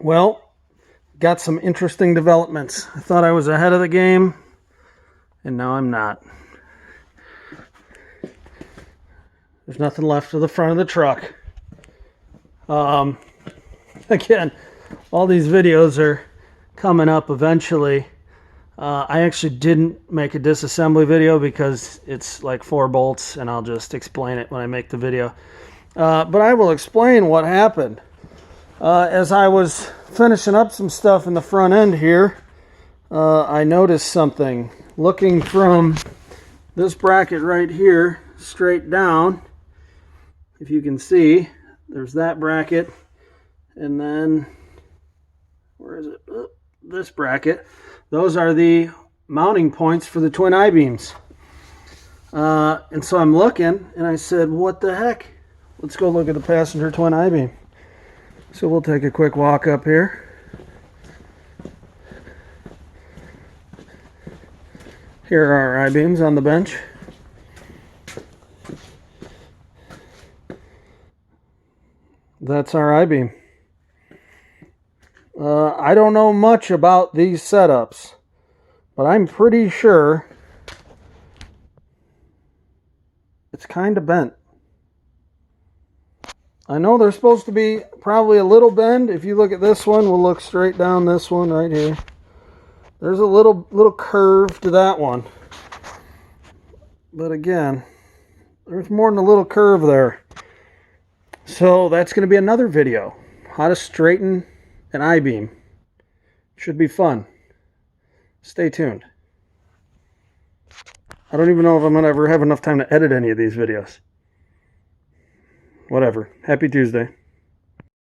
Well, got some interesting developments. I thought I was ahead of the game, and now I'm not. There's nothing left of the front of the truck. Again, all these videos are coming up eventually. I actually didn't make a disassembly video because it's like 4 bolts, and I'll just explain it when I make the video. But I will explain what happened. As I was finishing up some stuff in the front end here, I noticed something. Looking from this bracket right here straight down, if you can see, there's that bracket, and then where is it? This bracket. Those are the mounting points for the twin I-beams. And so I'm looking, and I said, what the heck? Let's go look at the passenger twin I-beam. So we'll take a quick walk up here. Here are our I-beams on the bench. That's our I-beam. I don't know much about these setups, but I'm pretty sure it's kind of bent. I know there's supposed to be probably a little bend. If you look at this one, we'll look straight down this one right here. There's a little curve to that one. But again, there's more than a little curve there. So that's going to be another video. How to straighten an I-beam. Should be fun. Stay tuned. I don't even know if I'm going to ever have enough time to edit any of these videos. Whatever. Happy Tuesday.